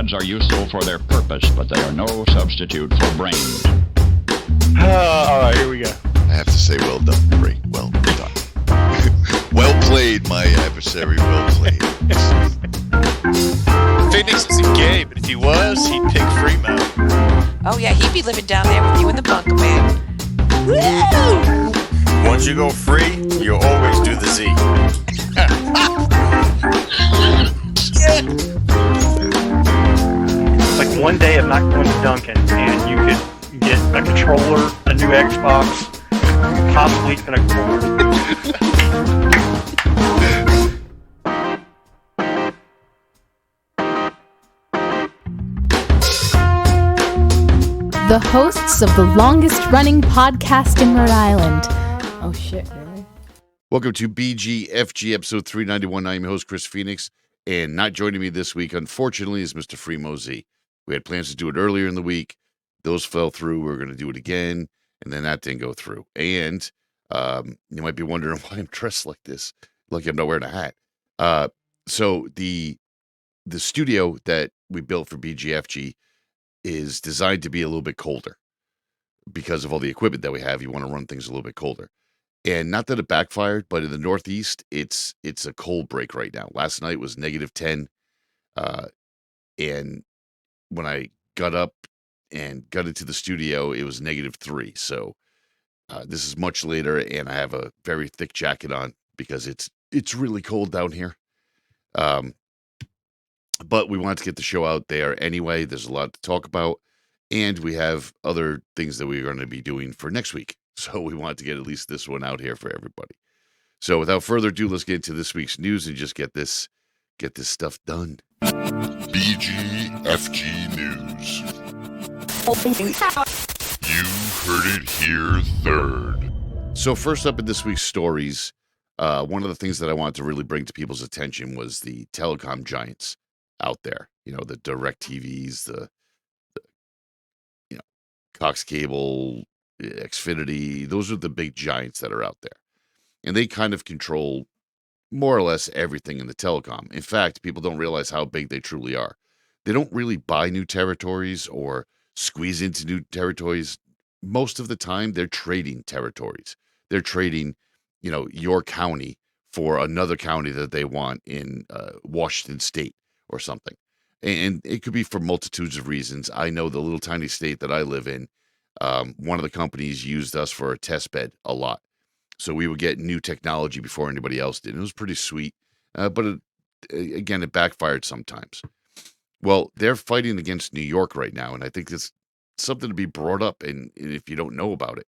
iPads are useful for their purpose, but they are no substitute for brains. All right, here we go. I have to say, well done, Ray. Well done. Well played, my adversary. Well played. Phoenix isn't gay, but if he was, he'd pick Fremo. Oh yeah, he'd be living down there with you in the bunker, man. Woo! Once you go free, you always do the Z. Like one day of not going to Duncan, and you could get a controller, a new Xbox, possibly even a cord. The hosts of the longest-running podcast in Rhode Island. Oh, shit, really? Welcome to BGFG episode 391. I'm your host, Chris Phoenix, and not joining me this week, unfortunately, is Mr. Fremo Z. We had plans to do it earlier in the week. Those fell through. We were going to do it again, and then that didn't go through. And you might be wondering why I'm dressed like this, like I'm not wearing a hat. So the studio that we built for BGFG is designed to be a little bit colder because of all the equipment that we have. You want to run things a little bit colder. And not that it backfired, but in the Northeast, it's a cold break right now. Last night was -10. And when I got up and got into the studio, it was -3. So this is much later, and I have a very thick jacket on because it's really cold down here. But we wanted to get the show out there anyway. There's a lot to talk about, and we have other things that we're going to be doing for next week. So we wanted to get at least this one out here for everybody. So without further ado, let's get into this week's news and just get this stuff done. BGFG News. You heard it here third. So first up in this week's stories, one of the things that I wanted to really bring to people's attention was the telecom giants out there. You know, the DirecTVs, the Cox Cable, Xfinity. Those are the big giants that are out there. And they kind of control more or less everything in the telecom. In fact, people don't realize how big they truly are. They don't really buy new territories or squeeze into new territories. Most of the time, they're trading territories. They're trading, your county for another county that they want in Washington State or something. And it could be for multitudes of reasons. I know the little tiny state that I live in, one of the companies used us for a test bed a lot. So we would get new technology before anybody else did. It was pretty sweet. But it backfired sometimes. Well, they're fighting against New York right now. And I think it's something to be brought up. And if you don't know about it,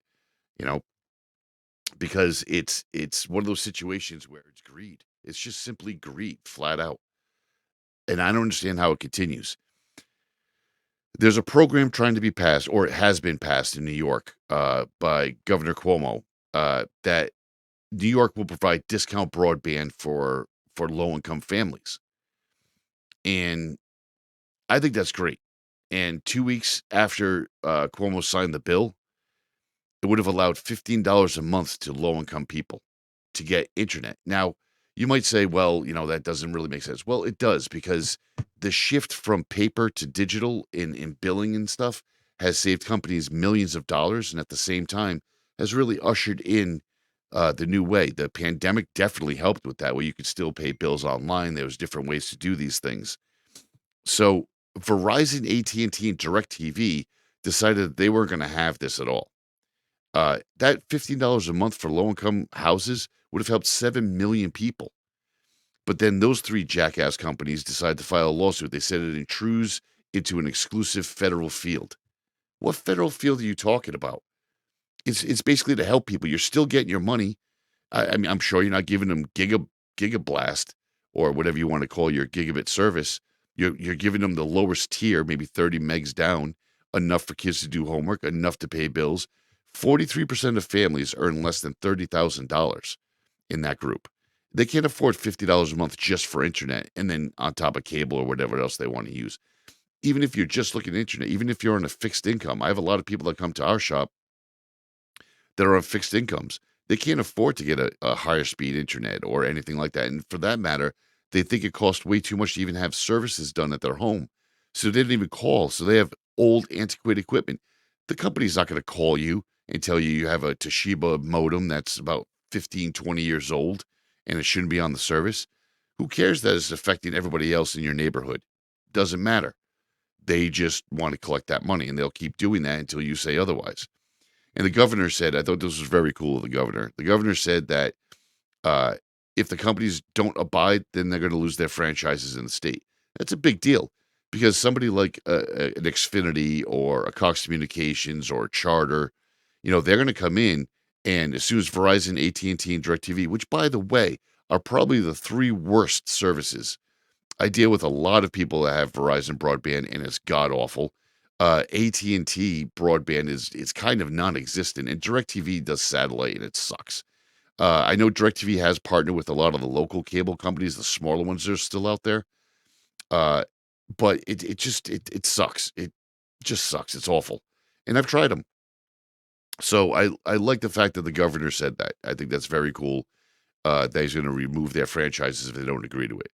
because it's one of those situations where it's greed. It's just simply greed, flat out. And I don't understand how it continues. There's a program trying to be passed, or it has been passed in New York by Governor Cuomo, that New York will provide discount broadband for low-income families. And I think that's great. And 2 weeks after Cuomo signed the bill, it would have allowed $15 a month to low-income people to get internet. Now, you might say, well, that doesn't really make sense. Well, it does, because the shift from paper to digital in billing and stuff has saved companies millions of dollars, and at the same time has really ushered in the new way. The pandemic definitely helped with that, where you could still pay bills online. There was different ways to do these things. So Verizon, AT&T, and DirecTV decided that they weren't going to have this at all. That $15 a month for low-income houses would have helped 7 million people. But then those three jackass companies decided to file a lawsuit. They said it intrudes into an exclusive federal field. What federal field are you talking about? It's basically to help people. You're still getting your money. I mean, I'm sure you're not giving them gigablast or whatever you want to call your gigabit service. You're giving them the lowest tier, maybe 30 megs down, enough for kids to do homework, enough to pay bills. 43% of families earn less than $30,000 in that group. They can't afford $50 a month just for internet, and then on top of cable or whatever else they want to use. Even if you're just looking at internet, even if you're on a fixed income, I have a lot of people that come to our shop that are on fixed incomes. They can't afford to get a higher speed internet or anything like that. And for that matter, they think it costs way too much to even have services done at their home. So they didn't even call. So they have old, antiquated equipment. The company's not going to call you and tell you you have a Toshiba modem that's about 15, 20 years old and it shouldn't be on the service. Who cares that it's affecting everybody else in your neighborhood? Doesn't matter. They just want to collect that money, and they'll keep doing that until you say otherwise. And the governor said, I thought this was very cool of the governor. The governor said that if the companies don't abide, then they're going to lose their franchises in the state. That's a big deal because somebody like an Xfinity or a Cox Communications or Charter, they're going to come in, and as soon as Verizon, AT&T, and DirecTV, which, by the way, are probably the three worst services. I deal with a lot of people that have Verizon broadband, and it's god-awful. AT&T broadband is kind of non-existent, and DirecTV does satellite, and it sucks. I know DirecTV has partnered with a lot of the local cable companies, the smaller ones that are still out there. But it sucks. It just sucks. It's awful. And I've tried them. So I like the fact that the governor said that. I think that's very cool. That he's going to remove their franchises if they don't agree to it.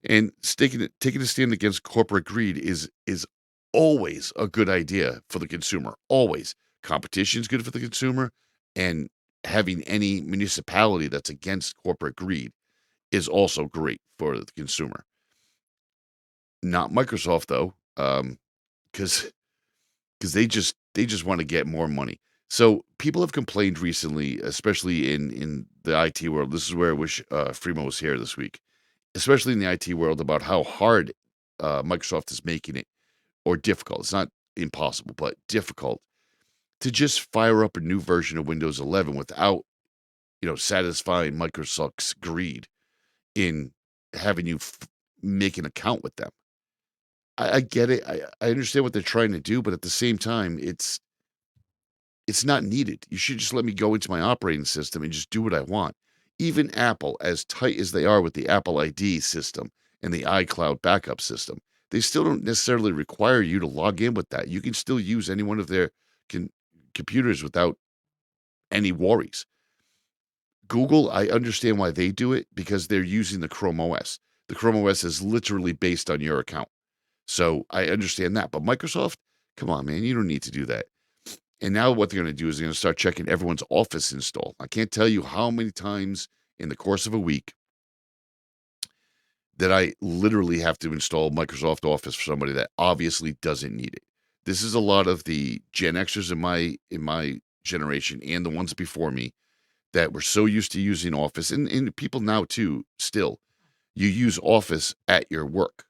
And taking a stand against corporate greed is always a good idea for the consumer. Always. Competition is good for the consumer, and having any municipality that's against corporate greed is also great for the consumer. Not Microsoft though, because they just want to get more money. So people have complained recently, especially in the IT world. This is where I wish Freemo was here this week, especially in the IT world, about how hard Microsoft is making it, or difficult. It's not impossible, but difficult to just fire up a new version of Windows 11 without, satisfying Microsoft's greed in having you make an account with them. I get it. I understand what they're trying to do, but at the same time, it's not needed. You should just let me go into my operating system and just do what I want. Even Apple, as tight as they are with the Apple ID system and the iCloud backup system, they still don't necessarily require you to log in with that. You can still use any one of their computers without any worries. Google, I understand why they do it, because they're using the Chrome OS. The Chrome OS is literally based on your account. So I understand that. But Microsoft, come on, man, you don't need to do that. And now what they're going to do is they're going to start checking everyone's Office install. I can't tell you how many times in the course of a week that I literally have to install Microsoft Office for somebody that obviously doesn't need it. This is a lot of the Gen Xers in my generation and the ones before me that were so used to using Office, and people now too, still, you use Office at your work.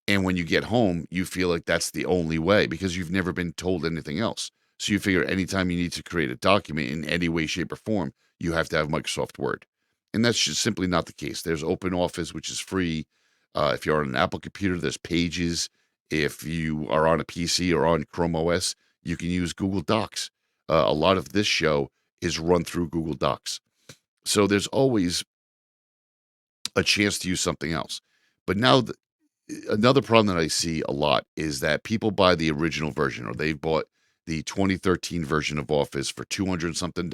And when you get home, you feel like that's the only way because you've never been told anything else. So you figure anytime you need to create a document in any way, shape, or form, you have to have Microsoft Word. And that's just simply not the case. There's Open Office, which is free. If you're on an Apple computer, there's Pages. If you are on a PC or on Chrome OS, you can use Google Docs. A lot of this show is run through Google Docs. So there's always a chance to use something else. But now another problem that I see a lot is that people buy the original version, or they've bought the 2013 version of Office for $200 something.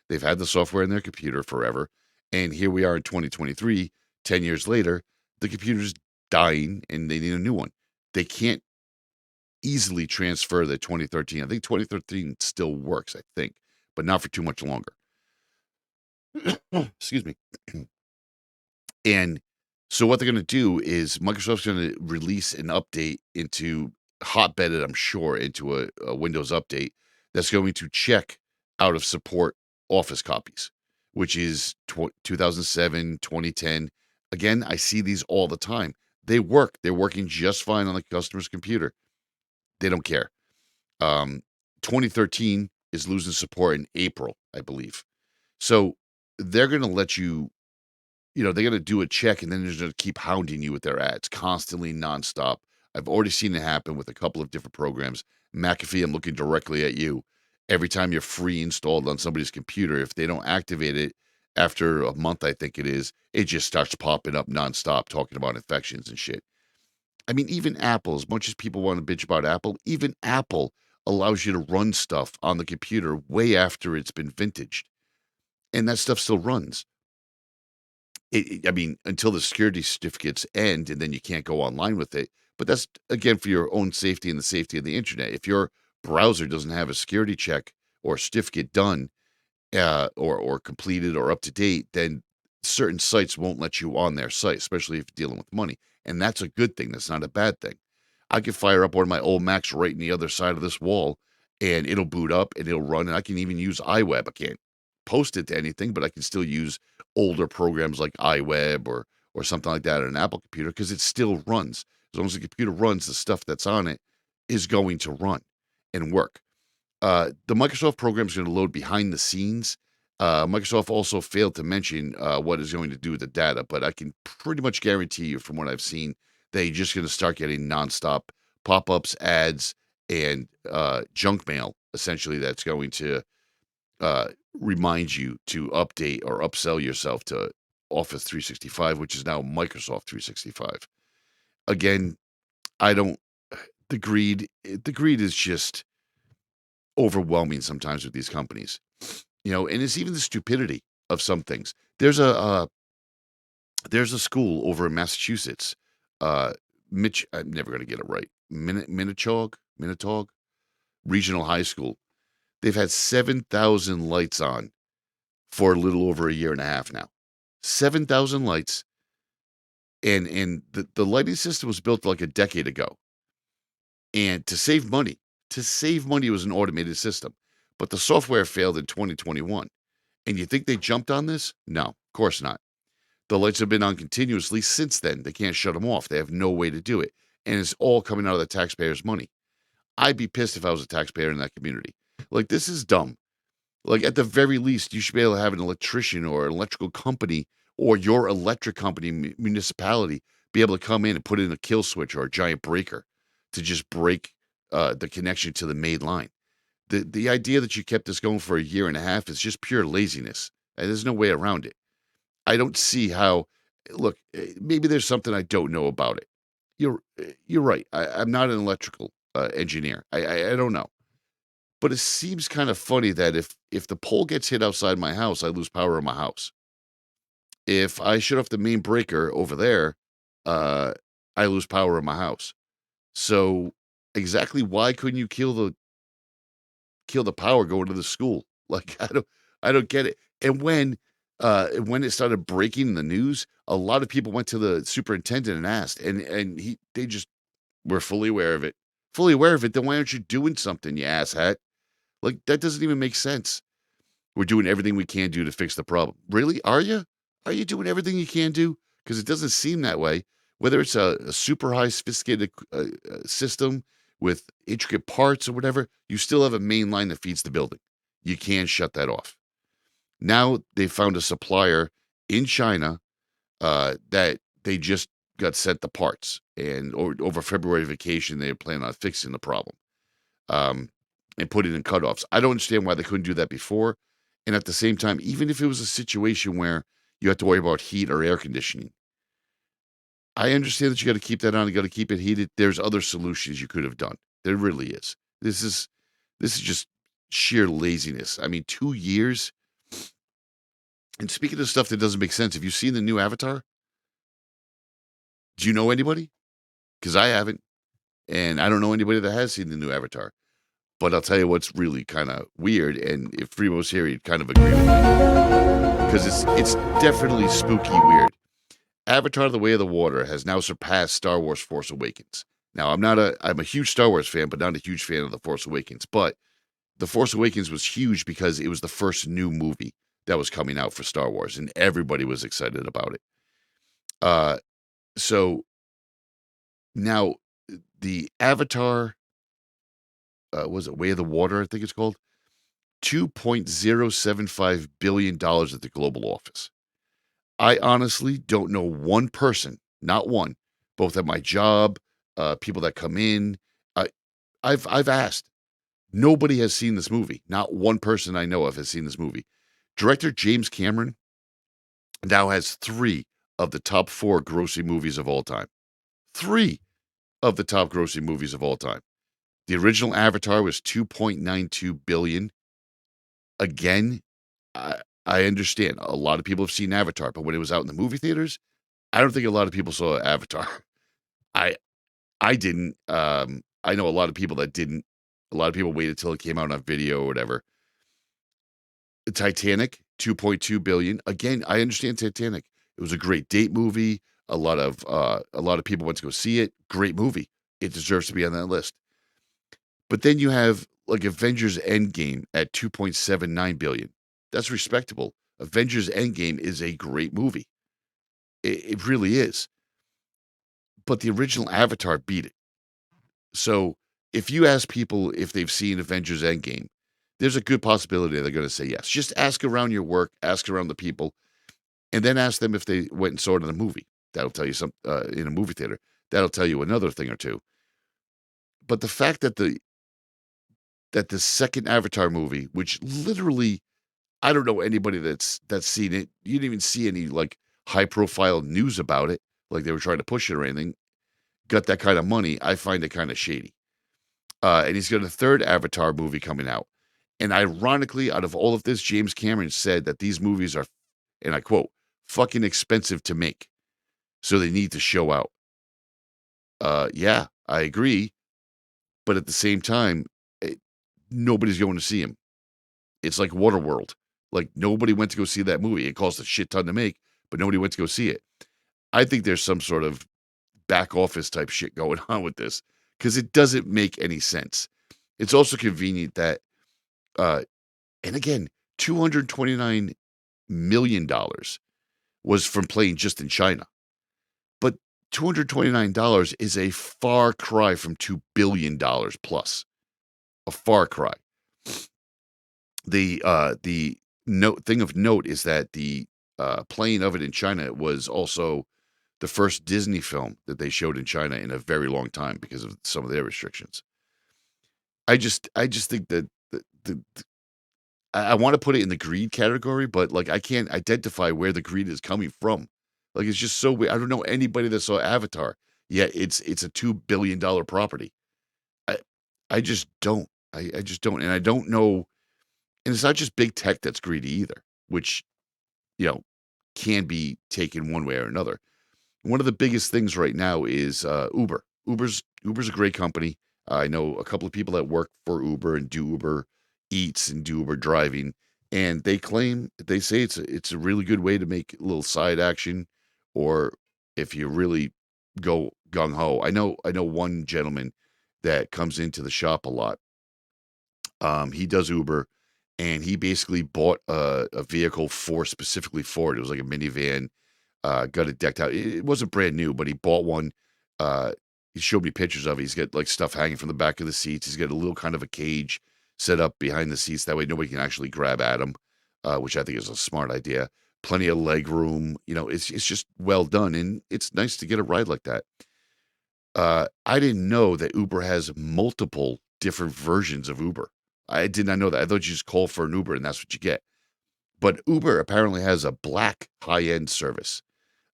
They've had the software in their computer forever. And here we are in 2023, 10 years later, the computer's dying and they need a new one. They can't easily transfer the 2013. I think 2013 still works, but not for too much longer. Excuse me. And so what they're going to do is Microsoft's going to release an update into hotbedded, I'm sure, into a Windows update that's going to check out of support Office copies, which is 2007, 2010. Again, I see these all the time. They work. They're working just fine on the customer's computer. They don't care. 2013 is losing support in April, I believe. So they're going to let you, they're going to do a check, and then they're going to keep hounding you with their ads constantly, nonstop. I've already seen it happen with a couple of different programs. McAfee, I'm looking directly at you. Every time you're free installed on somebody's computer, if they don't activate it after a month, I think it is, it just starts popping up nonstop talking about infections and shit. I mean, even Apple, as much as people want to bitch about Apple, even Apple allows you to run stuff on the computer way after it's been vintaged. And that stuff still runs. Until the security certificates end and then you can't go online with it. But that's, again, for your own safety and the safety of the internet. If your browser doesn't have a security check or certificate done, or completed or up to date, then certain sites won't let you on their site, especially if you're dealing with money. And that's a good thing. That's not a bad thing. I can fire up one of my old Macs right in the other side of this wall, and it'll boot up and it'll run. And I can even use iWeb. I can't post it to anything, but I can still use older programs like iWeb or something like that on an Apple computer, because it still runs. As long as the computer runs, the stuff that's on it is going to run and work. The Microsoft program is going to load behind the scenes. Microsoft also failed to mention what is going to do with the data, but I can pretty much guarantee you from what I've seen, they're just going to start getting nonstop pop-ups, ads, and junk mail, essentially, that's going to remind you to update or upsell yourself to Office 365, which is now Microsoft 365. Again, the greed is just overwhelming sometimes with these companies, and it's even the stupidity of some things. There's a school over in Massachusetts, I'm never going to get it right. Minnetaug Regional High School. They've had 7,000 lights on for a little over a year and a half now. 7,000 lights, and the lighting system was built like a decade ago. And to save money, it was an automated system. But the software failed in 2021. And you think they jumped on this? No, of course not. The lights have been on continuously since then. They can't shut them off. They have no way to do it. And it's all coming out of the taxpayers' money. I'd be pissed if I was a taxpayer in that community. Like, this is dumb. Like, at the very least, you should be able to have an electrician or an electrical company or your electric company, municipality, be able to come in and put in a kill switch or a giant breaker to just break the connection to the main line. The idea that you kept this going for a year and a half is just pure laziness. And there's no way around it. I don't see how. Look, maybe there's something I don't know about it. You're right. I'm not an electrical engineer. I don't know. But it seems kind of funny that if the pole gets hit outside my house, I lose power in my house. If I shut off the main breaker over there, I lose power in my house. So exactly why couldn't you kill the power going to the school? Like, I don't get it. And when it started breaking in the news, a lot of people went to the superintendent and asked, and they just were fully aware of it. Fully aware of it. Then why aren't you doing something, you asshat? Like, that doesn't even make sense. We're doing everything we can do to fix the problem. Really? Are you? Are you doing everything you can do? Because it doesn't seem that way. Whether it's a super high sophisticated system with intricate parts or whatever, you still have a main line that feeds the building. You can't shut that off. Now they found a supplier in China that they just got sent the parts, and over February vacation they plan on fixing the problem and put it in cutoffs. I don't understand why they couldn't do that before. And at the same time, even if it was a situation where you have to worry about heat or air conditioning, I understand that you got to keep that on. You got to keep it heated. There's other solutions you could have done. There really is. This is just sheer laziness. I mean, 2 years. And speaking of stuff that doesn't make sense, have you seen the new Avatar? Do you know anybody? Because I haven't. And I don't know anybody that has seen the new Avatar. But I'll tell you what's really kind of weird. And if Fremo's here, he'd kind of agree with me. Because it's definitely spooky weird. Avatar: The Way of the Water has now surpassed Star Wars: Force Awakens. Now, I'm a huge Star Wars fan, but not a huge fan of The Force Awakens. But The Force Awakens was huge because it was the first new movie that was coming out for Star Wars, and everybody was excited about it. So now the Avatar, was it Way of the Water, I think it's called? $2.075 billion at the global office. I honestly don't know one person, not one, both at my job, people that come in. I've asked. Nobody has seen this movie. Not one person I know of has seen this movie. Director James Cameron now has 3 of the top 4 grossing movies of all time. 3 of the top grossing movies of all time. The original Avatar was $2.92 billion. Again, I understand. A lot of people have seen Avatar, but when it was out in the movie theaters, I don't think a lot of people saw Avatar. I didn't. I know a lot of people that didn't. A lot of people waited till it came out on video or whatever. Titanic, 2.2 billion. Again, I understand Titanic. It was a great date movie. A lot of people went to go see it. Great movie. It deserves to be on that list. But then you have like Avengers Endgame at 2.79 billion. That's respectable. Avengers Endgame is a great movie. It really is. But the original Avatar beat it. So if you ask people if they've seen Avengers Endgame, there's a good possibility they're going to say yes. Just ask around your work, ask around the people, and then ask them if they went and saw it in a movie. That'll tell you in a movie theater. That'll tell you another thing or two. But the fact that the second Avatar movie, which literally, I don't know anybody that's seen it. You didn't even see any like high profile news about it, like they were trying to push it or anything. Got that kind of money. I find it kind of shady. And he's got a third Avatar movie coming out. And ironically, out of all of this, James Cameron said that these movies are, and I quote, fucking expensive to make. So they need to show out. Yeah, I agree. But at the same time, nobody's going to see him. It's like Waterworld. Like nobody went to go see that movie. It cost a shit ton to make, but nobody went to go see it. I think there's some sort of back office type shit going on with this because it doesn't make any sense. It's also convenient that, and again, $229 million was from playing just in China. But $229 is a far cry from $2 billion plus. A far cry. The thing of note is that the playing of it in China was also the first Disney film that they showed in China in a very long time because of some of their restrictions. I just think that I want to put it in the greed category, but like I can't identify where the greed is coming from. Like it's just so weird. I don't know anybody that saw Avatar. Yet it's a $2 billion property. I just don't. I just don't, and I don't know. And it's not just big tech that's greedy either, which can be taken one way or another. One of the biggest things right now is Uber. Uber's a great company. I know a couple of people that work for Uber and do Uber Eats and do Uber driving, and they say it's a really good way to make a little side action, or if you really go gung ho. I know one gentleman that comes into the shop a lot. He does Uber, and he basically bought a vehicle specifically for it. It was like a minivan. Got it decked out. It wasn't brand new, but he bought one. He showed me pictures of it. He's got like stuff hanging from the back of the seats. He's got a little kind of a cage set up behind the seats. That way nobody can actually grab at him, which I think is a smart idea. Plenty of leg room. It's just well done, and it's nice to get a ride like that. I didn't know that Uber has multiple different versions of Uber. I did not know that. I thought you just call for an Uber and that's what you get. But Uber apparently has a black high-end service.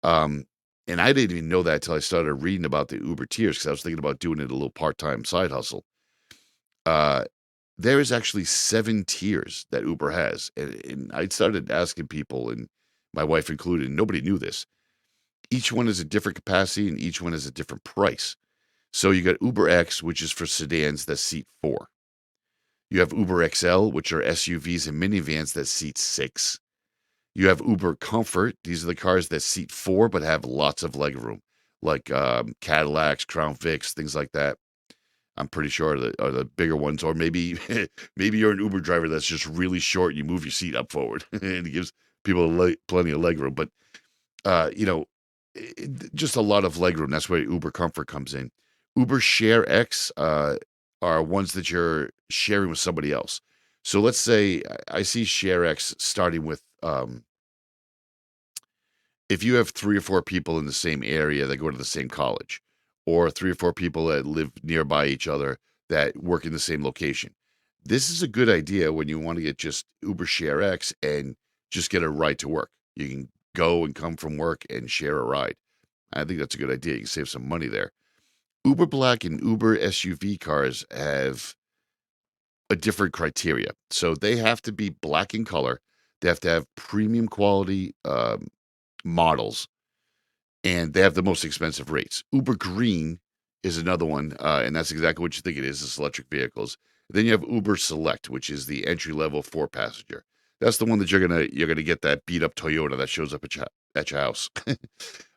And I didn't even know that until I started reading about the Uber tiers because I was thinking about doing it a little part-time side hustle. There is actually 7 tiers that Uber has. And I started asking people, and my wife included, and nobody knew this. Each one is a different capacity and each one is a different price. So you got Uber X, which is for sedans that seat 4. You have Uber XL, which are SUVs and minivans that seat 6. You have Uber Comfort. These are the cars that seat 4 but have lots of leg room, like Cadillacs, Crown Vics, things like that. I'm pretty sure are the bigger ones. Or maybe you're an Uber driver that's just really short and you move your seat up forward and it gives people plenty of leg room. But, just a lot of leg room. That's where Uber Comfort comes in. Uber Share X are ones that you're sharing with somebody else. So let's say I see ShareX starting with, if you have 3 or 4 people in the same area that go to the same college, or 3 or 4 people that live nearby each other that work in the same location. This is a good idea when you want to get just Uber ShareX and just get a ride to work. You can go and come from work and share a ride. I think that's a good idea. You can save some money there. Uber Black and Uber SUV cars have a different criteria. So they have to be black in color. They have to have premium quality models. And they have the most expensive rates. Uber Green is another one, and that's exactly what you think it is. It's electric vehicles. Then you have Uber Select, which is the entry level 4-passenger. That's the one that you're gonna get that beat up Toyota that shows up at your house.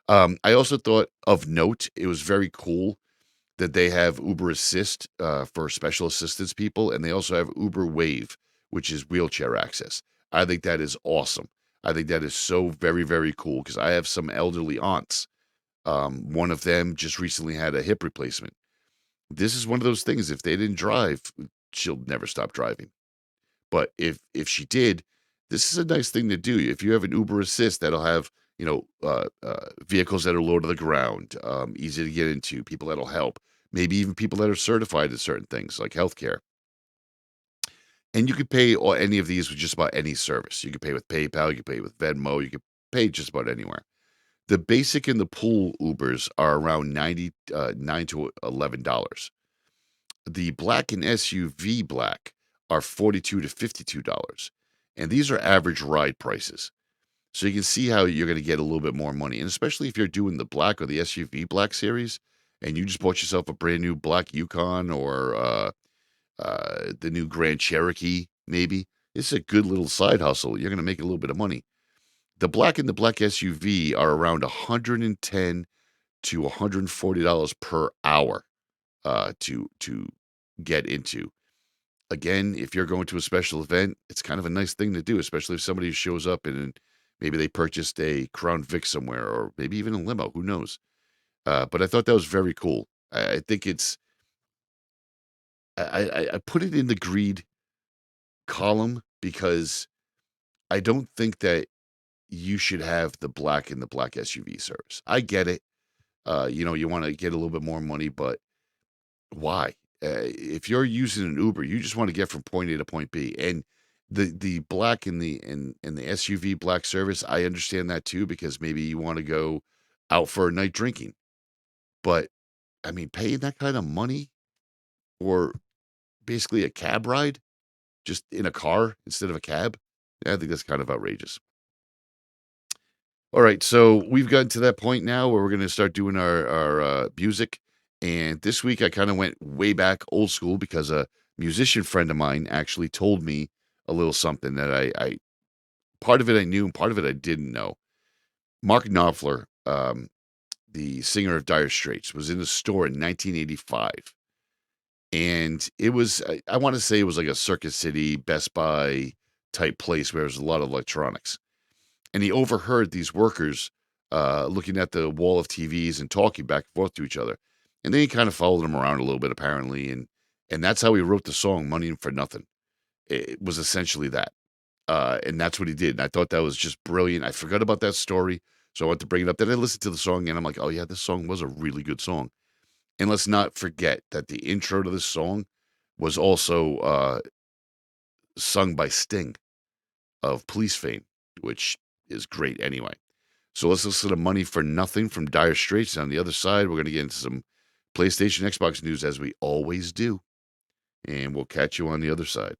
I also thought of note, it was very cool that they have Uber Assist for special assistance people, and they also have Uber Wave, which is wheelchair access. I think that is awesome. I think that is so very, very cool because I have some elderly aunts. One of them just recently had a hip replacement. This is one of those things. If they didn't drive, she'll never stop driving. But if she did, this is a nice thing to do. If you have an Uber Assist, that'll have vehicles that are low to the ground, easy to get into, people that'll help, maybe even people that are certified at certain things like healthcare. And you could pay any of these with just about any service. You could pay with PayPal, you could pay with Venmo, you could pay just about anywhere. The basic and the pool Ubers are around $9 to $11. The black and SUV black are $42 to $52. And these are average ride prices. So you can see how you're going to get a little bit more money. And especially if you're doing the black or the SUV black series and you just bought yourself a brand new black Yukon or the new Grand Cherokee, maybe. It's a good little side hustle. You're going to make a little bit of money. The black and the black SUV are around $110 to $140 per hour to get into. Again, if you're going to a special event, it's kind of a nice thing to do, especially if somebody shows up and maybe they purchased a Crown Vic somewhere or maybe even a limo. Who knows? But I thought that was very cool. I think it's I put it in the greed column because I don't think that you should have the black and the black SUV service. I get it. You want to get a little bit more money, but why? If you're using an Uber, you just want to get from point A to point B. And the black and the SUV black service, I understand that too, because maybe you want to go out for a night drinking. But I mean, paying that kind of money or basically a cab ride just in a car instead of a cab, I think that's kind of outrageous. All right, so we've gotten to that point now where we're going to start doing our music. And this week I kind of went way back old school because a musician friend of mine actually told me a little something that I part of it I knew and part of it I didn't know. Mark Knopfler, the singer of Dire Straits, was in a store in 1985. And it was, I want to say it was like a Circuit City, Best Buy type place where there was a lot of electronics. And he overheard these workers looking at the wall of TVs and talking back and forth to each other. And then he kind of followed them around a little bit, apparently. And that's how he wrote the song, Money for Nothing. It was essentially that. And that's what he did. And I thought that was just brilliant. I forgot about that story. So I wanted to bring it up. Then I listened to the song and I'm like, oh yeah, this song was a really good song. And let's not forget that the intro to this song was also sung by Sting of Police fame, which is great anyway. So let's listen to Money for Nothing from Dire Straits. On the other side, we're going to get into some PlayStation, Xbox news as we always do. And we'll catch you on the other side.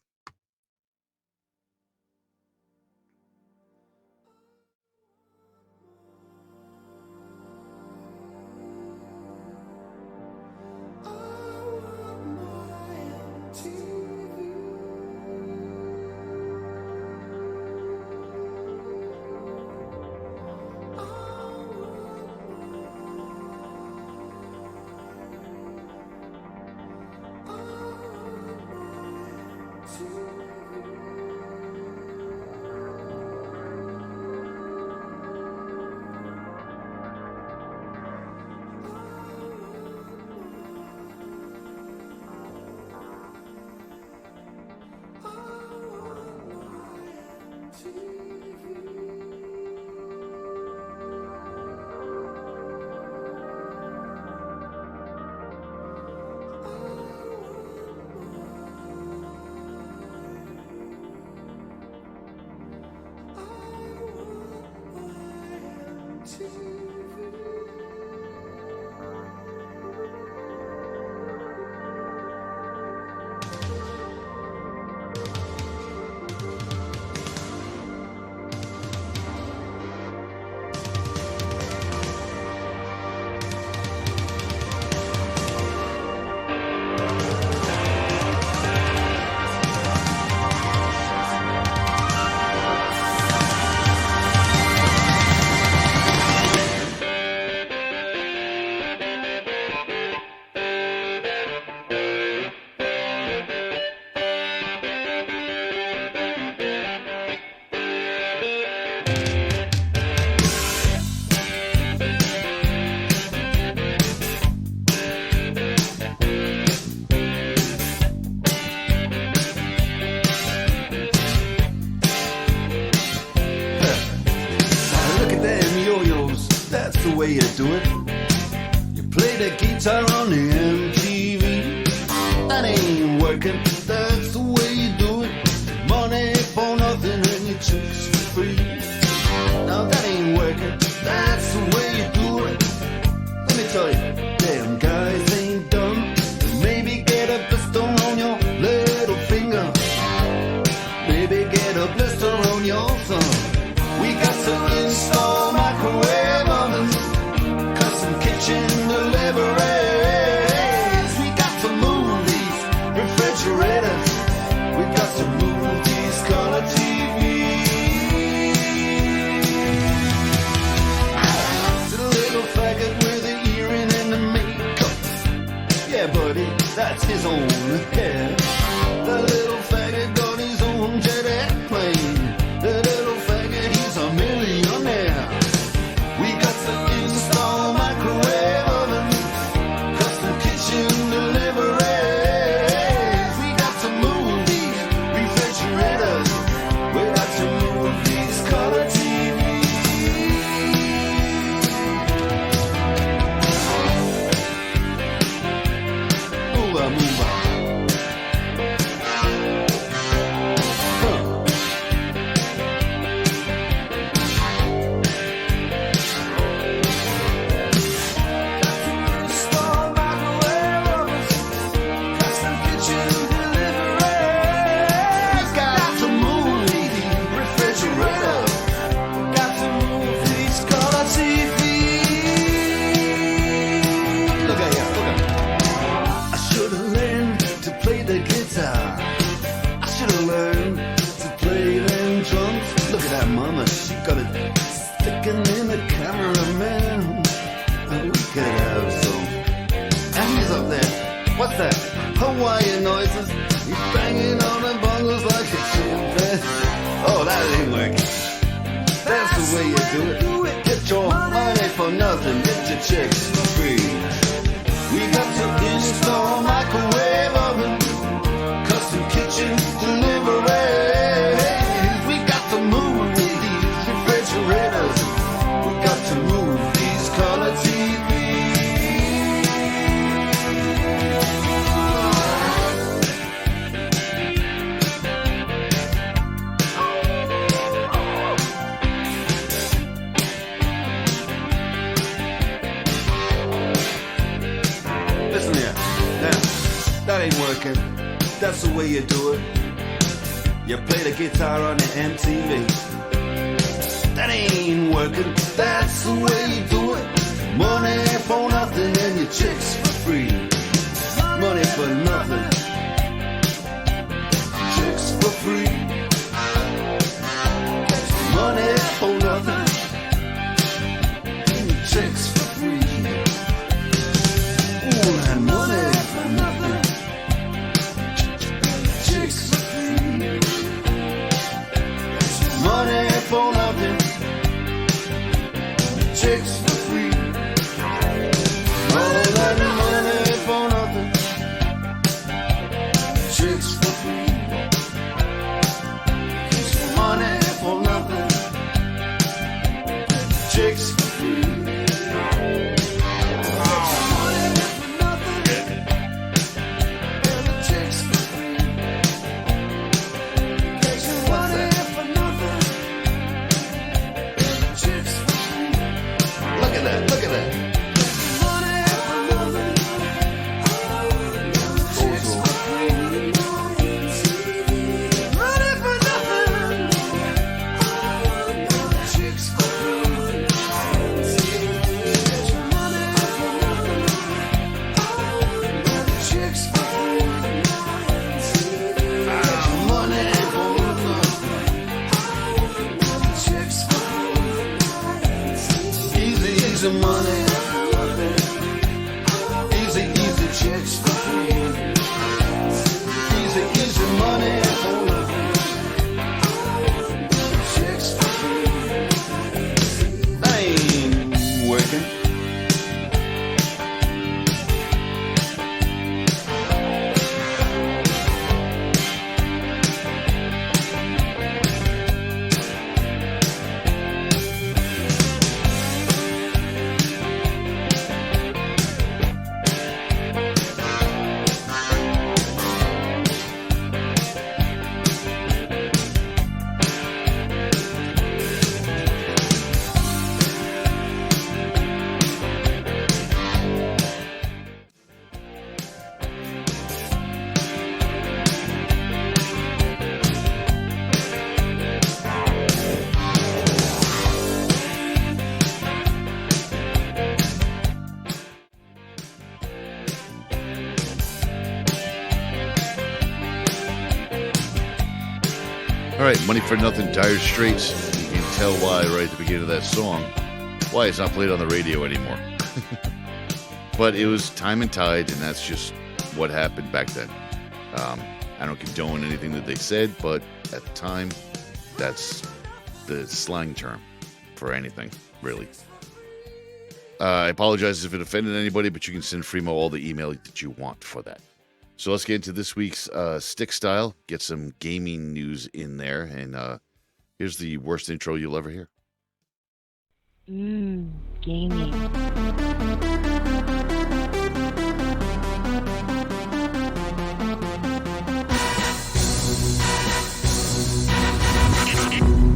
To that's the way you do it. You play the guitar on the MTV. That ain't working, that's the way you do it. Money for nothing and your chicks for free. Now that ain't working, that's the way you do it. Let me tell you, damn guys ain't dumb. Maybe get a blister on your little finger. Maybe get a blister on your thumb. We got to install microwave ovens, custom kitchen deliveries. We got to move these refrigerators. We got to move these color TVs. To the little faggot with the earring and the makeup. Yeah, buddy, that's his own hair. The little faggot got his own jet airplane. The little faggot, he's a millionaire. We got to install microwave oven, custom kitchen deliveries. We got to move these refrigerators. We got to move these color TVs. Move on, move on. She got it sticking in the cameraman. We could have some. And he's up there. What's that? Hawaiian noises. He's banging on the bongos like a chimpanzee. Oh, that ain't working. That's the way you do it. Get your money for nothing. Get your chicks for free. We got to install microwave oven, custom kitchen delivery. We got to move these refrigerators. We got to move these color TVs. Listen here. Now, that ain't working. That's the way you do it. You play the guitar on the MTV. That ain't working. That's the way you do it. Money for nothing and your chicks for free. Money for nothing. Chicks for free. Money for nothing. And your chicks for free. Ooh, and money for nothing. Chicks for free. Money for nothing. Chicks for free. All that money for nothing. Chicks for free. Money for nothing. Chicks for free. Money for nothing. And the chicks for free. Money for nothing. And the chicks for free. Look at that, look at that. Money for nothing. Chicks for free. Money for nothing. Chicks for free. Money for nothing. Chicks for free. Money for nothing. Chicks for free. Easy, easy money. Easy, easy chicks for free. Easy, easy money for nothing. Chicks for free. That ain't working. Money for Nothing, Dire Straits. You can tell why right at the beginning of that song. Why it's not played on the radio anymore. But it was time and tide, and that's just what happened back then. I don't condone anything that they said, but at the time, that's the slang term for anything, really. I apologize if it offended anybody, but you can send Fremo all the email that you want for that. So let's get into this week's Stick Style, get some gaming news in there, and here's the worst intro you'll ever hear. Gaming.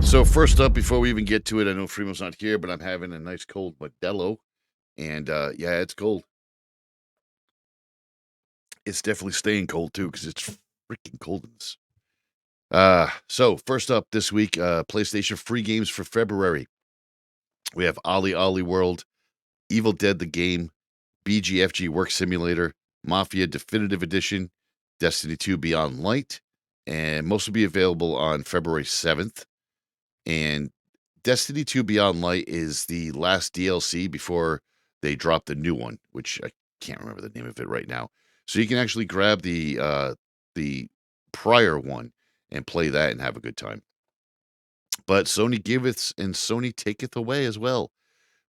So first up, before we even get to it, I know Fremo's not here, but I'm having a nice cold Modelo, and yeah, it's cold. It's definitely staying cold too, because it's freaking cold in this. So first up this week, PlayStation free games for February. We have Ollie Ollie World, Evil Dead the Game, BGFG Work Simulator, Mafia Definitive Edition, Destiny 2 Beyond Light, and most will be available on February 7th. And Destiny 2 Beyond Light is the last DLC before they drop the new one, which I can't remember the name of it right now. So you can actually grab the prior one and play that and have a good time. But Sony giveth and Sony taketh away as well.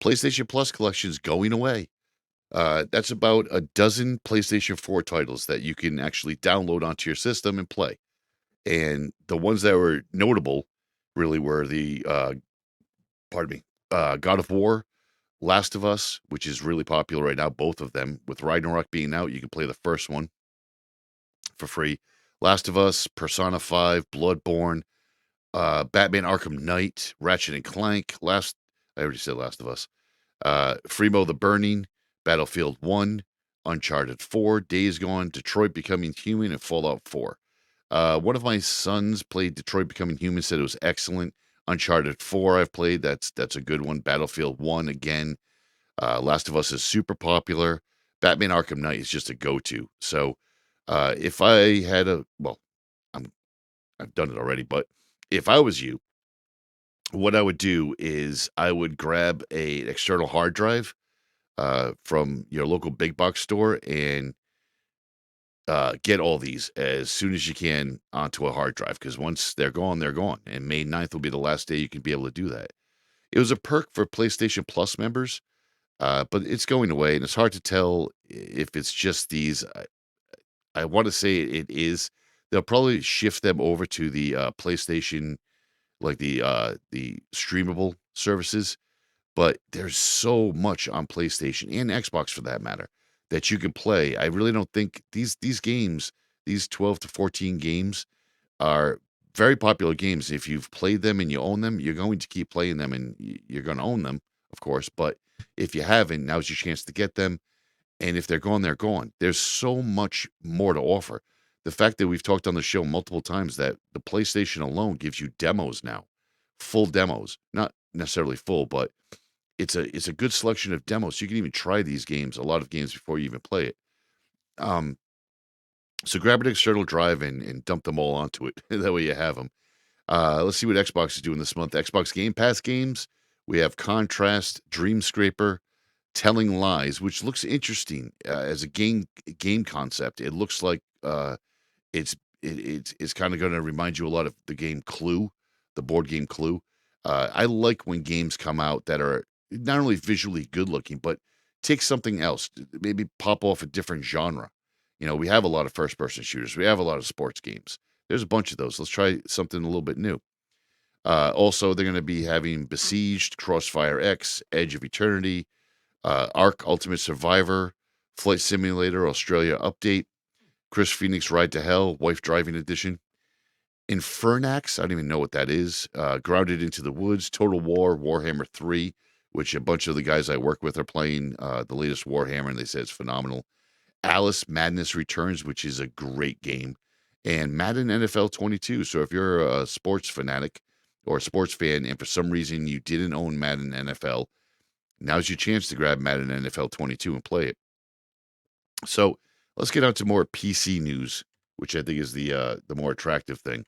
PlayStation Plus collection's going away. That's about a dozen PlayStation 4 titles that you can actually download onto your system and play. And the ones that were notable really were the, God of War, Last of Us, which is really popular right now, both of them. With Ragnarok being out, you can play the first one for free. Last of Us, Persona 5, Bloodborne, Batman Arkham Knight, Ratchet and Clank, I already said Last of Us, Fremo the Burning, Battlefield 1, Uncharted 4, Days Gone, Detroit Becoming Human, and Fallout 4. One of my sons played Detroit Becoming Human, said it was excellent. Uncharted 4 I've played, that's a good one. Battlefield 1 again. Last of Us is super popular. Batman Arkham Knight is just a go-to. So if I had I've done it already, but if I was you, what I would do is I would grab an external hard drive from your local big box store and get all these as soon as you can onto a hard drive, because once they're gone, they're gone. And May 9th will be the last day you can be able to do that. It was a perk for PlayStation Plus members, but it's going away, and it's hard to tell if it's just these. I want to say it is. They'll probably shift them over to the PlayStation, like the streamable services. But there's so much on PlayStation and Xbox for that matter that you can play. I really don't think these games, these 12 to 14 games, are very popular games. If you've played them and you own them, you're going to keep playing them and you're going to own them, of course. But if you haven't, now's your chance to get them. And if they're gone, they're gone. There's so much more to offer. The fact that we've talked on the show multiple times that the PlayStation alone gives you demos now, full demos, not necessarily full, but it's a good selection of demos. You can even try these games, a lot of games, before you even play it. So grab an external drive and dump them all onto it. That way you have them. Let's see what Xbox is doing this month. Xbox Game Pass games. We have Contrast, Dream Scraper, Telling Lies, which looks interesting as a game concept. It looks like it's kind of going to remind you a lot of the game Clue, the board game Clue. I like when games come out that are not only visually good looking, but take something else, maybe pop off a different genre. You know, we have a lot of first person shooters. We have a lot of sports games. There's a bunch of those. Let's try something a little bit new. Also, they're going to be having Besieged, Crossfire X, Edge of Eternity, Ark Ultimate Survivor, Flight Simulator Australia Update, Chris Phoenix Ride to Hell, Wife Driving Edition, Infernax, I don't even know what that is, Grounded into the Woods, Total War, Warhammer 3, which a bunch of the guys I work with are playing the latest Warhammer, and they say it's phenomenal. Alice Madness Returns, which is a great game, and Madden NFL 22. So if you're a sports fanatic or a sports fan, and for some reason you didn't own Madden NFL, now's your chance to grab Madden NFL 22 and play it. So let's get on to more PC news, which I think is the more attractive thing.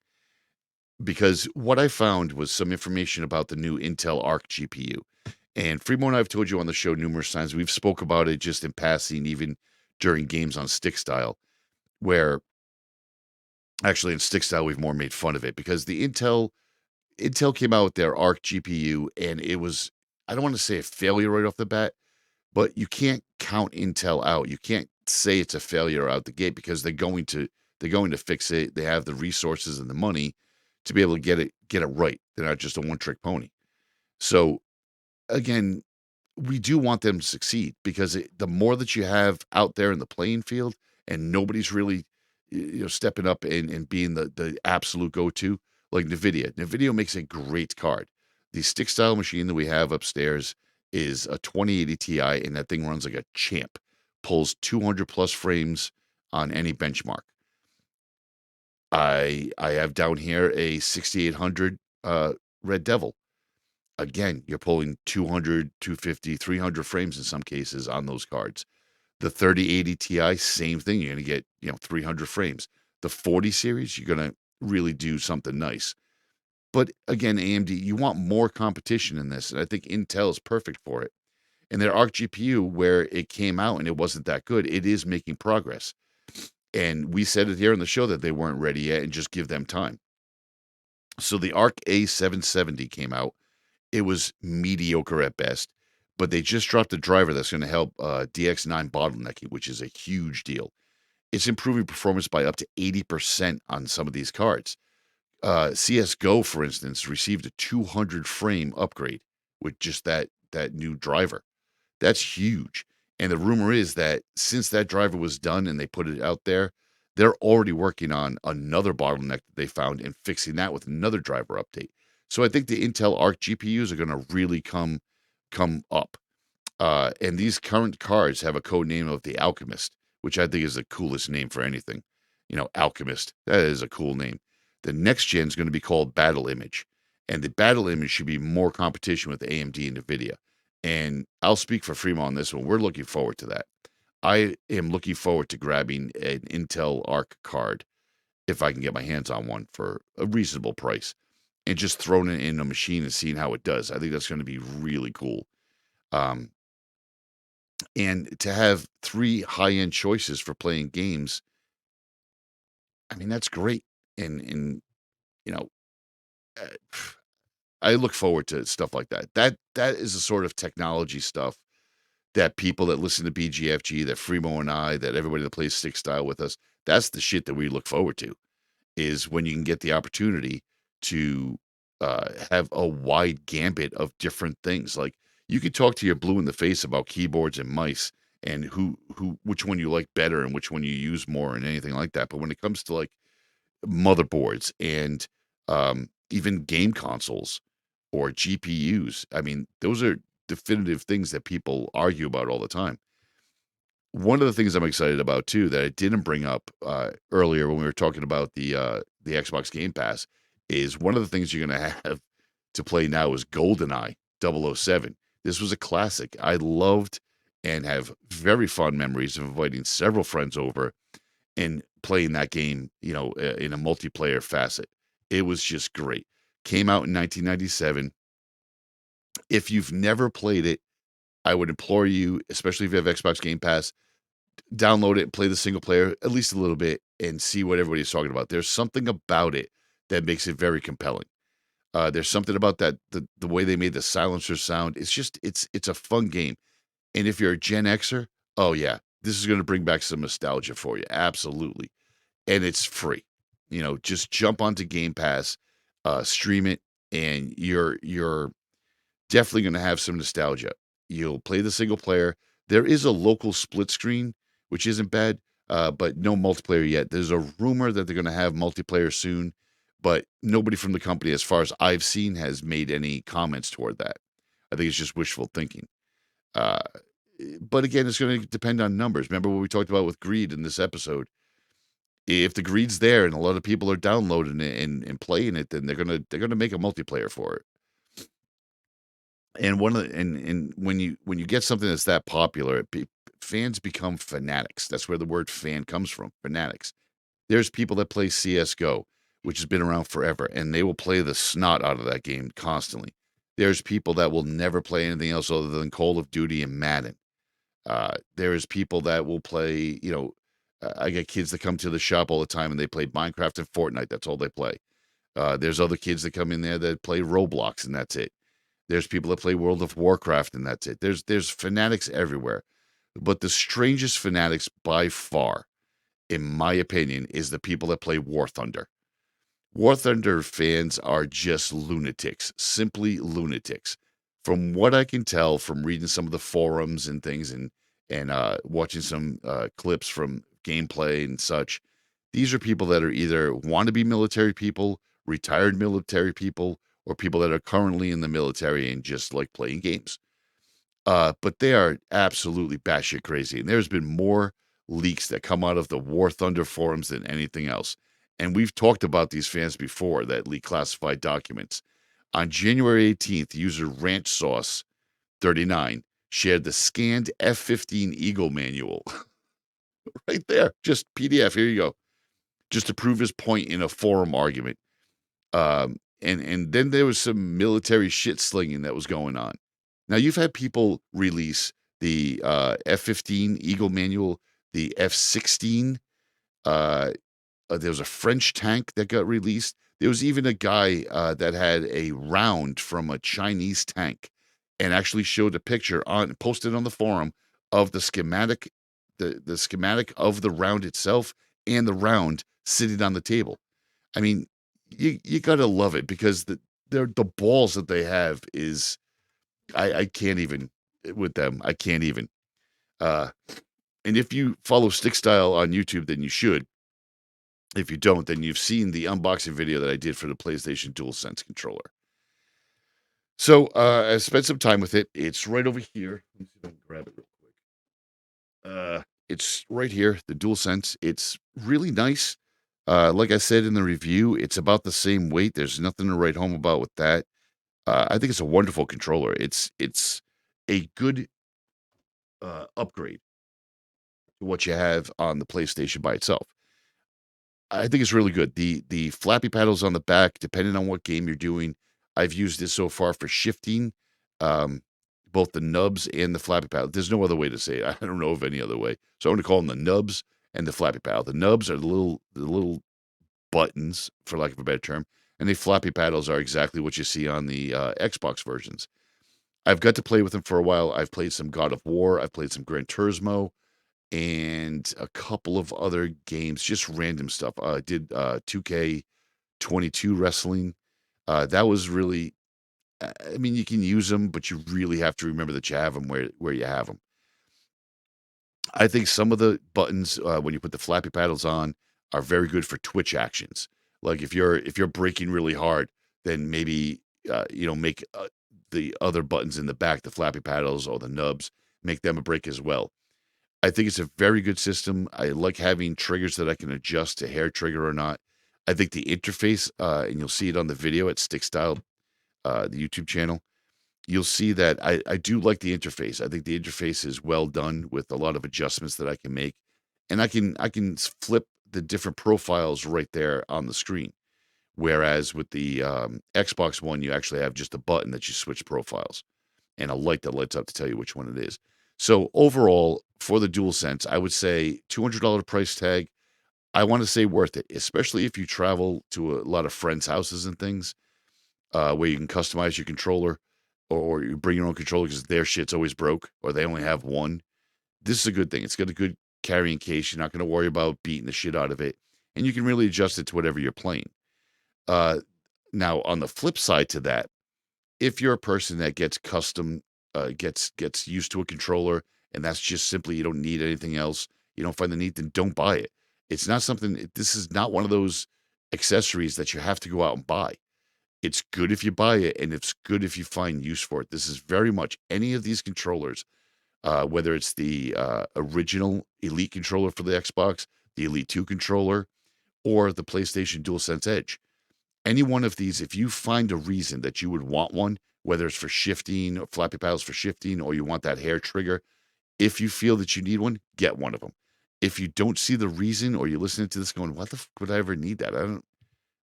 because what I found was some information about the new Intel Arc GPU. And Fremont and I have told you on the show numerous times. We've spoke about it just in passing, even during games on stick style, where actually in stick style we've more made fun of it because the Intel came out with their Arc GPU, and it was, I don't want to say a failure right off the bat, but you can't count Intel out. You can't say it's a failure out the gate because they're going to fix it. They have the resources and the money to be able to get it right. They're not just a one-trick pony. So again, we do want them to succeed because the more that you have out there in the playing field and nobody's really stepping up and being the absolute go-to, like NVIDIA makes a great card. The stick style machine that we have upstairs is a 2080 Ti, and that thing runs like a champ. Pulls 200 plus frames on any benchmark. I have down here a 6800 Red Devil. Again, you're pulling 200, 250, 300 frames in some cases on those cards. The 3080 Ti, same thing. You're going to get 300 frames. The 40 series, you're going to really do something nice. But again, AMD, you want more competition in this, and I think Intel is perfect for it. And their Arc GPU, where it came out and it wasn't that good, it is making progress. And we said it here on the show that they weren't ready yet, and just give them time. So the Arc A770 came out. It was mediocre at best, but they just dropped a driver that's going to help DX9 bottlenecking, which is a huge deal. It's improving performance by up to 80% on some of these cards. CSGO, for instance, received a 200 frame upgrade with just that new driver. That's huge. And the rumor is that since that driver was done and they put it out there, they're already working on another bottleneck that they found and fixing that with another driver update. So I think the Intel Arc GPUs are going to really come up. And these current cards have a code name of the Alchemist, which I think is the coolest name for anything. Alchemist. That is a cool name. The next gen is going to be called Battle Image. And the Battle Image should be more competition with AMD and NVIDIA. And I'll speak for Fremont on this one. We're looking forward to that. I am looking forward to grabbing an Intel Arc card if I can get my hands on one for a reasonable price and just throwing it in a machine and seeing how it does. I think that's going to be really cool. And to have 3 high-end choices for playing games, I mean, that's great. And I look forward to stuff like that. That is the sort of technology stuff that people that listen to BGFG, that Fremo and I, that everybody that plays stick style with us, that's the shit that we look forward to, is when you can get the opportunity to have a wide gambit of different things. Like, you could talk to your blue in the face about keyboards and mice and which one you like better and which one you use more and anything like that. But when it comes to like motherboards and even game consoles or GPUs, I mean, those are definitive things that people argue about all the time. One of the things I'm excited about too that I didn't bring up earlier when we were talking about the Xbox Game Pass is one of the things you're going to have to play now is GoldenEye 007. This was a classic. I loved and have very fond memories of inviting several friends over and playing that game, in a multiplayer facet. It was just great. Came out in 1997. If you've never played it, I would implore you, especially if you have Xbox Game Pass, download it, play the single player at least a little bit, and see what everybody's talking about. There's something about it that makes it very compelling. There's something about that the way they made the silencer sound. It's just it's a fun game. And if you're a Gen Xer, oh yeah, this is going to bring back some nostalgia for you. Absolutely. And it's free. Just jump onto Game Pass, stream it, and you're definitely going to have some nostalgia. You'll play the single player. There is a local split screen, which isn't bad, but no multiplayer yet. There's a rumor that they're going to have multiplayer soon, but nobody from the company, as far as I've seen, has made any comments toward that. I think it's just wishful thinking. But again, it's going to depend on numbers. Remember what we talked about with greed in this episode? If the greed's there and a lot of people are downloading it and playing it, then they're gonna make a multiplayer for it. And when you get something that's that popular, fans become fanatics. That's where the word fan comes from, fanatics. There's people that play CSGO. which has been around forever, and they will play the snot out of that game constantly. There's people that will never play anything else other than Call of Duty and Madden. There's people that will play, I get kids that come to the shop all the time and they play Minecraft and Fortnite. That's all they play. There's other kids that come in there that play Roblox and that's it. There's people that play World of Warcraft and that's it. There's fanatics everywhere. But the strangest fanatics by far, in my opinion, is the people that play War Thunder. War Thunder fans are just lunatics, simply lunatics. From what I can tell from reading some of the forums and things and watching some clips from gameplay and such, these are people that are either wannabe military people, retired military people, or people that are currently in the military and just like playing games. But they are absolutely batshit crazy. And there's been more leaks that come out of the War Thunder forums than anything else. And we've talked about these fans before that leak classified documents. On January 18th, user Ranch Sauce 39 shared the scanned F-15 Eagle manual. Right there. Just PDF. Here you go. Just to prove his point in a forum argument. And then there was some military shit slinging that was going on. Now, you've had people release the F-15 Eagle manual, the F-16. There was a French tank that got released. There was even a guy that had a round from a Chinese tank and actually showed a picture posted on the forum of the schematic, the schematic of the round itself and the round sitting on the table. I mean, you got to love it because the balls that they have is, I can't even with them. I can't even. And if you follow Stick Style on YouTube, then you should. If you don't, then you've seen the unboxing video that I did for the PlayStation DualSense controller. So I spent some time with it. It's right over here. Let me see if I can grab it real quick. It's right here, the DualSense. It's really nice. Like I said in the review, it's about the same weight. There's nothing to write home about with that. I think it's a wonderful controller. It's a good upgrade to what you have on the PlayStation by itself. I think it's really good. The flappy paddles on the back, depending on what game you're doing, I've used this so far for shifting, both the nubs and the flappy paddle. There's no other way to say it. I don't know of any other way. So I'm going to call them the nubs and the flappy paddle. The nubs are the little buttons, for lack of a better term, and the flappy paddles are exactly what you see on the Xbox versions. I've got to play with them for a while. I've played some God of War. I've played some Gran Turismo. And a couple of other games, just random stuff. I did 2K22 wrestling. That was really, I mean, you can use them, but you really have to remember that you have them where you have them. I think some of the buttons, when you put the flappy paddles on, are very good for twitch actions. Like if you're braking really hard, then maybe make the other buttons in the back, the flappy paddles or the nubs, make them a brake as well. I think it's a very good system. I like having triggers that I can adjust to hair trigger or not. I think the interface, and you'll see it on the video at Stick Style, the YouTube channel, you'll see that I do like the interface. I think the interface is well done with a lot of adjustments that I can make. And I can flip the different profiles right there on the screen. Whereas with the Xbox One, you actually have just a button that you switch profiles. And a light that lights up to tell you which one it is. So overall, for the DualSense, I would say $200 price tag. I want to say worth it, especially if you travel to a lot of friends' houses and things where you can customize your controller or you bring your own controller because their shit's always broke or they only have one. This is a good thing. It's got a good carrying case. You're not going to worry about beating the shit out of it. And you can really adjust it to whatever you're playing. Now, on the flip side to that, if you're a person that gets custom, gets used to a controller, and that's just simply you don't need anything else, you don't find the need, then don't buy it. It's not something. This is not one of those accessories that you have to go out and buy. It's good if you buy it, and it's good if you find use for it. This is very much any of these controllers, whether it's the original Elite controller for the Xbox, the Elite 2 controller, or the PlayStation DualSense Edge. Any one of these, if you find a reason that you would want one, whether it's for shifting, or flappy paddles for shifting, or you want that hair trigger, if you feel that you need one, get one of them. If you don't see the reason, or you're listening to this going, "What the fuck would I ever need that?"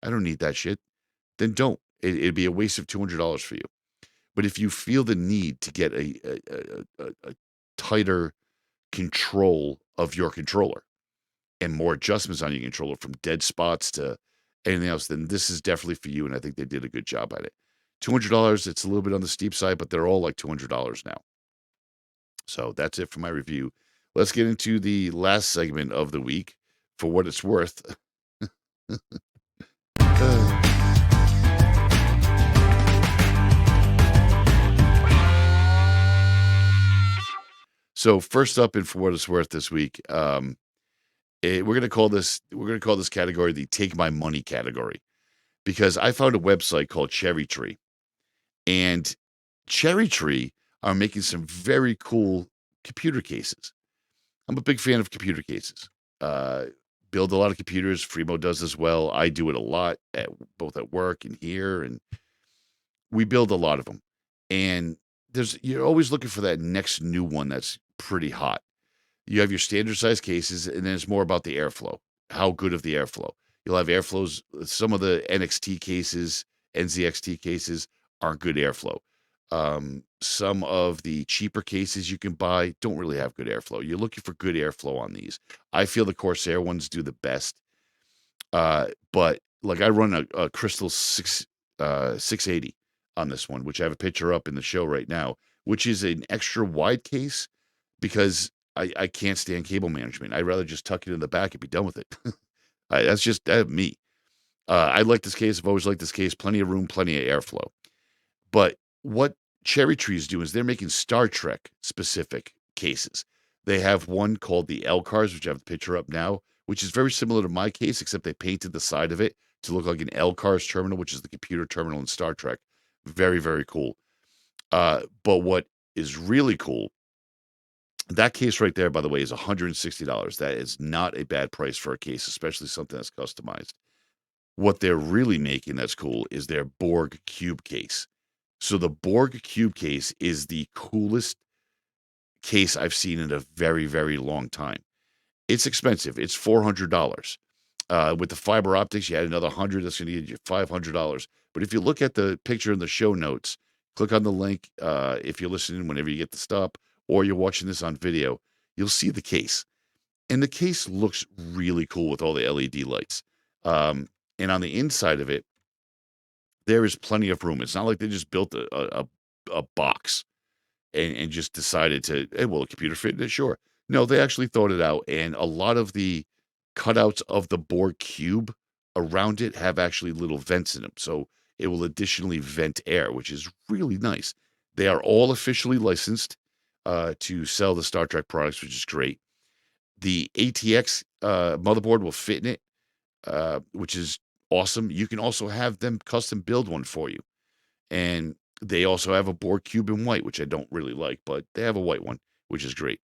I don't need that shit, then don't. It'd be a waste of $200 for you. But if you feel the need to get a tighter control of your controller and more adjustments on your controller from dead spots to anything else, then this is definitely for you. And I think they did a good job at it. $200, it's a little bit on the steep side, but they're all like $200 now. So that's it for my review. Let's get into the last segment of the week, for what it's worth. So first up, and for what it's worth this week, we're gonna call this category the "Take My Money" category, because I found a website called Cherry Tree, and Cherry Tree are making some very cool computer cases. I'm a big fan of computer cases. Build a lot of computers. Fremo does as well. I do it a lot both at work and here, and we build a lot of them. And you're always looking for that next new one that's pretty hot. You have your standard size cases, and then it's more about the airflow. How good of the airflow? You'll have airflows. Some of the NXT cases, NZXT cases aren't good airflow. Some of the cheaper cases you can buy don't really have good airflow. You're looking for good airflow on these. I feel the Corsair ones do the best. But like I run a Crystal 680 on this one, which I have a picture up in the show right now, which is an extra wide case because I can't stand cable management. I'd rather just tuck it in the back and be done with it. That's just me. I like this case. I've always liked this case. Plenty of room, plenty of airflow. But what Cherry Tree is doing is they're making Star Trek specific cases. They have one called the L-Cars, which I have the picture up now, which is very similar to my case, except they painted the side of it to look like an L-Cars terminal, which is the computer terminal in Star Trek. Very, very cool. But what is really cool, that case right there, by the way, is $160. That is not a bad price for a case, especially something that's customized. What they're really making that's cool is their Borg Cube case. So the Borg Cube case is the coolest case I've seen in a very, very long time. It's expensive. It's $400. With the fiber optics, you add another $100. That's going to get you $500. But if you look at the picture in the show notes, click on the link. If you're listening, whenever you get to stop, or you're watching this on video, you'll see the case. And the case looks really cool with all the LED lights. And on the inside of it, there is plenty of room. It's not like they just built a box and just decided to, hey, will a computer fit in it? Sure. No, they actually thought it out. And a lot of the cutouts of the Borg Cube around it have actually little vents in them. So it will additionally vent air, which is really nice. They are all officially licensed to sell the Star Trek products, which is great. The ATX motherboard will fit in it, which is awesome. You can also have them custom build one for you. And they also have a Borg Cube in white, which I don't really like, but they have a white one, which is great.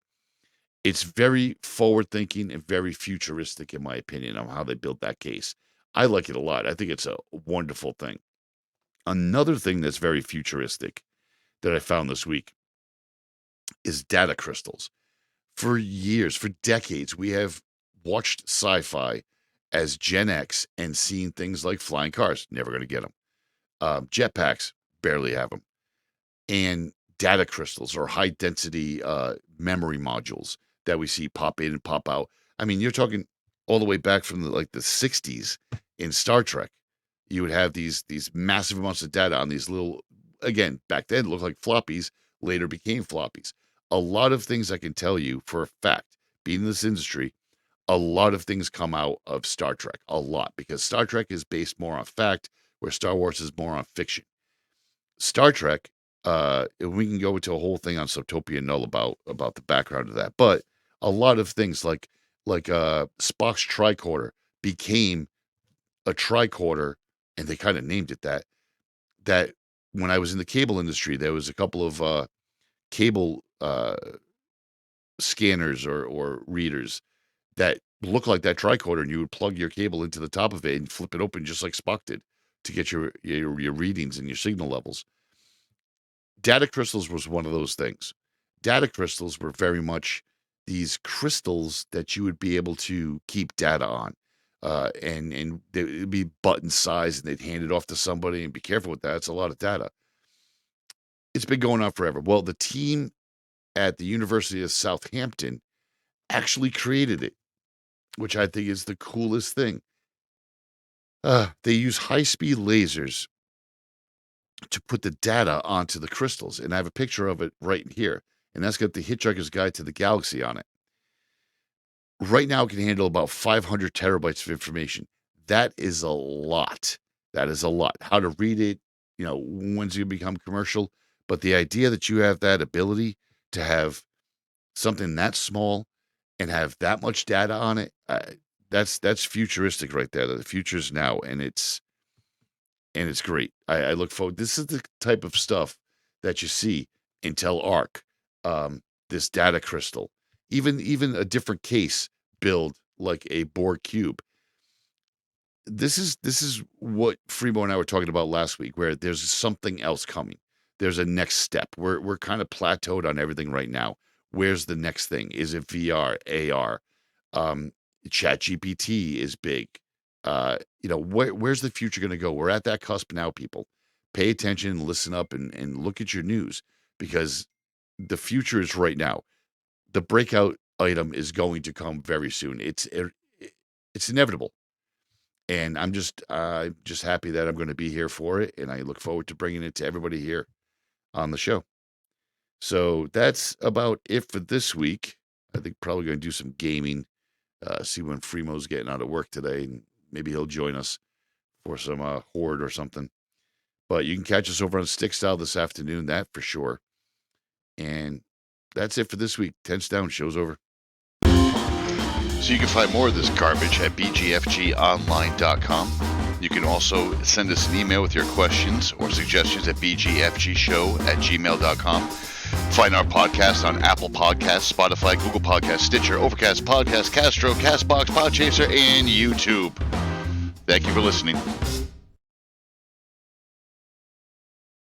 It's very forward-thinking and very futuristic, in my opinion, on how they built that case. I like it a lot. I think it's a wonderful thing. Another thing that's very futuristic that I found this week is data crystals. For years, for decades, we have watched sci-fi as Gen X and seen things like flying cars. Never going to get them. Jetpacks, barely have them. And data crystals or high-density memory modules that we see pop in and pop out. I mean, you're talking all the way back from the 60s in Star Trek. You would have these massive amounts of data on these little, again, back then looked like floppies, later became floppies. A lot of things I can tell you for a fact, being in this industry, a lot of things come out of Star Trek. A lot, because Star Trek is based more on fact, where Star Wars is more on fiction. Star Trek, we can go into a whole thing on Subtopia Null about the background of that, but a lot of things like Spock's tricorder became a tricorder, and they kind of named it that when I was in the cable industry, there was a couple of cable scanners or readers that look like that tricorder, and you would plug your cable into the top of it and flip it open just like Spock did to get your readings and your signal levels. Data crystals was one of those things. Data crystals were very much these crystals that you would be able to keep data on. and it'd be button size, and they'd hand it off to somebody, and be careful with that. It's a lot of data. It's been going on forever. Well, the team at the University of Southampton actually created it, which I think is the coolest thing. They use high-speed lasers to put the data onto the crystals, and I have a picture of it right here, and that's got the Hitchhiker's Guide to the Galaxy on it. Right now, it can handle about 500 terabytes of information. That is a lot. That is a lot. How to read it, when's it going to become commercial? But the idea that you have that ability to have something that small and have that much data on it, that's futuristic right there. The future's now, and it's great. I look forward. This is the type of stuff that you see Intel Arc, this data crystal, even a different case build like a Borg cube. This is what Fremo and I were talking about last week, where there's something else coming. There's a next step. We're kind of plateaued on everything right now. Where's the next thing? Is it VR, AR? ChatGPT is big. Where's the future going to go? We're at that cusp now, people. Pay attention, listen up, and look at your news, because the future is right now. The breakout item is going to come very soon. It's inevitable. And I'm just happy that I'm going to be here for it, and I look forward to bringing it to everybody here on the show. So that's about it for this week. I think probably going to do some gaming, see when Fremo's getting out of work today, and maybe he'll join us for some Horde or something. But you can catch us over on Stick Style this afternoon, that for sure. And that's it for this week. Tense Down, show's over. So you can find more of this garbage at bgfgonline.com. You can also send us an email with your questions or suggestions at bgfgshow@gmail.com. Find our podcast on Apple Podcasts, Spotify, Google Podcasts, Stitcher, Overcast, Podcast, Castro, Castbox, Podchaser, and YouTube. Thank you for listening.